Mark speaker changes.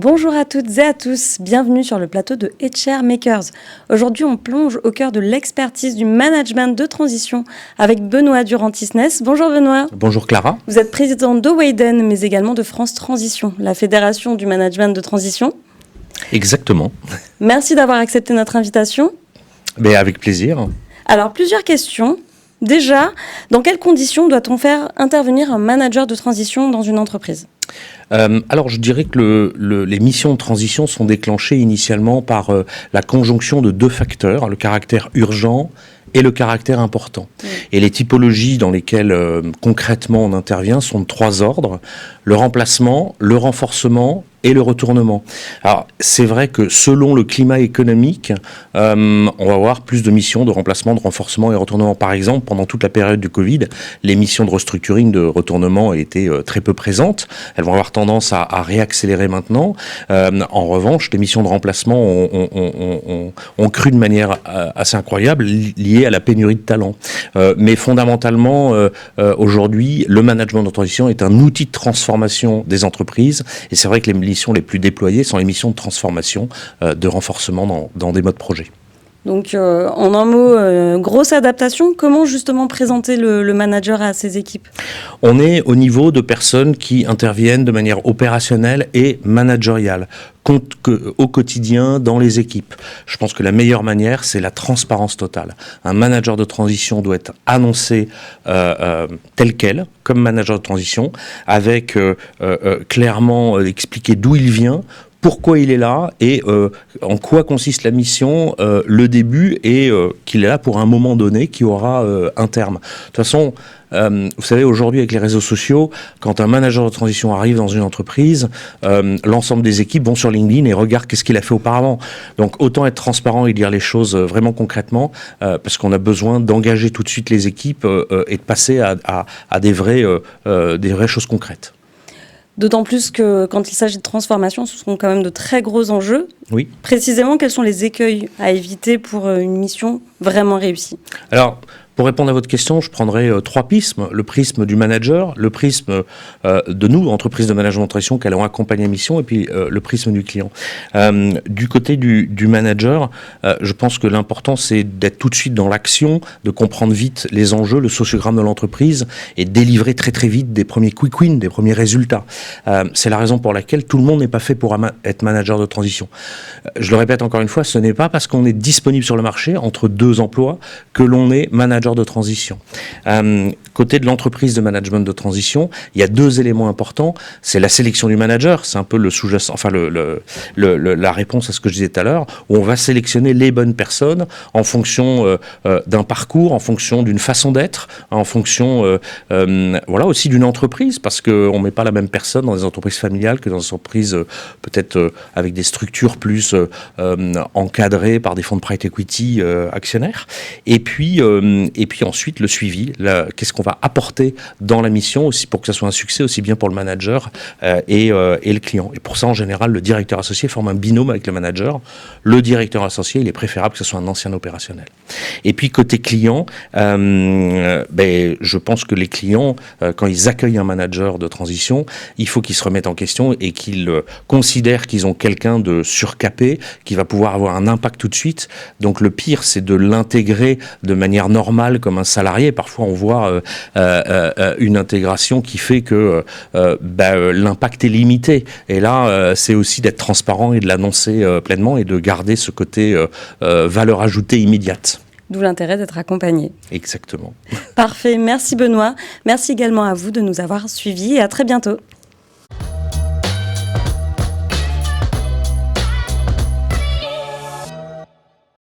Speaker 1: Bonjour à toutes et à tous, bienvenue sur le plateau de HR Makers. Aujourd'hui, on plonge au cœur de l'expertise du management de transition avec Benoît Durand-Tisnès. Bonjour Benoît.
Speaker 2: Bonjour Clara.
Speaker 1: Vous êtes président de Wayden, mais également de France Transition, la fédération du management de transition.
Speaker 2: Exactement.
Speaker 1: Merci d'avoir accepté notre invitation.
Speaker 2: Mais avec plaisir.
Speaker 1: Alors, plusieurs questions. Déjà, dans quelles conditions doit-on faire intervenir un manager de transition dans une entreprise ?
Speaker 2: Alors je dirais que les missions de transition sont déclenchées initialement par la conjonction de deux facteurs, le caractère urgent et le caractère important. Et les typologies dans lesquelles concrètement on intervient sont de trois ordres: le remplacement, le renforcement et le retournement. Alors c'est vrai que selon le climat économique, on va avoir plus de missions de remplacement, de renforcement et retournement. Par exemple, pendant toute la période du Covid, les missions de restructuring, de retournement étaient très peu présentes. Elles vont avoir tendance à réaccélérer maintenant. En revanche, les missions de remplacement ont cru de manière assez incroyable, liée à la pénurie de talents. Mais fondamentalement, aujourd'hui, le management de transition est un outil de transformation des entreprises. Et c'est vrai que les missions les plus déployées sont les missions de transformation, de renforcement dans des modes projets.
Speaker 1: Donc, en un mot, grosse adaptation. Comment justement présenter le manager à ses équipes ?
Speaker 2: On est au niveau de personnes qui interviennent de manière opérationnelle et managériale, au quotidien dans les équipes. Je pense que la meilleure manière, c'est la transparence totale. Un manager de transition doit être annoncé tel quel, comme manager de transition, avec clairement expliquer d'où il vient, pourquoi il est là et en quoi consiste la mission, le début, et qu'il est là pour un moment donné qui aura un terme. De toute façon, vous savez, aujourd'hui avec les réseaux sociaux, quand un manager de transition arrive dans une entreprise, l'ensemble des équipes vont sur LinkedIn et regardent qu'est-ce qu'il a fait auparavant. Donc autant être transparent et dire les choses vraiment concrètement, parce qu'on a besoin d'engager tout de suite les équipes et de passer à des vraies choses concrètes.
Speaker 1: D'autant plus que quand il s'agit de transformation, ce sont quand même de très gros enjeux.
Speaker 2: Oui.
Speaker 1: Précisément, quels sont les écueils à éviter pour une mission vraiment réussie ?
Speaker 2: Alors, pour répondre à votre question, je prendrai trois prismes. Le prisme du manager, le prisme de nous, entreprises de management de transition, qui allons accompagner la mission, et puis le prisme du client. Du côté du manager, je pense que l'important, c'est d'être tout de suite dans l'action, de comprendre vite les enjeux, le sociogramme de l'entreprise, et de délivrer très très vite des premiers quick wins, des premiers résultats. C'est la raison pour laquelle tout le monde n'est pas fait pour être manager de transition. Je le répète encore une fois, ce n'est pas parce qu'on est disponible sur le marché entre deux emplois que l'on est manager de transition. Côté de l'entreprise de management de transition, il y a deux éléments importants. C'est la sélection du manager, c'est un peu le sous-jacent, enfin la réponse à ce que je disais tout à l'heure, où on va sélectionner les bonnes personnes en fonction d'un parcours, en fonction d'une façon d'être, en fonction voilà, aussi d'une entreprise, parce qu'on ne met pas la même personne dans des entreprises familiales que dans des entreprises peut-être avec des structures plus encadrées par des fonds de private equity actionnaires. Et puis ensuite le suivi, qu'est-ce qu'on va apporter dans la mission aussi pour que ça soit un succès aussi bien pour le manager et le client. Et pour ça, en général, le directeur associé forme un binôme avec le manager. Le directeur associé, il est préférable que ce soit un ancien opérationnel. Et puis côté client, je pense que les clients, quand ils accueillent un manager de transition, il faut qu'ils se remettent en question et qu'ils considèrent qu'ils ont quelqu'un de surcapé qui va pouvoir avoir un impact tout de suite. Donc le pire, c'est de l'intégrer de manière normale comme un salarié. Parfois, on voit une intégration qui fait que l'impact est limité. Et là, c'est aussi d'être transparent et de l'annoncer pleinement et de garder ce côté valeur ajoutée immédiate.
Speaker 1: D'où l'intérêt d'être accompagné.
Speaker 2: Exactement.
Speaker 1: Parfait. Merci Benoît. Merci également à vous de nous avoir suivis et à très bientôt.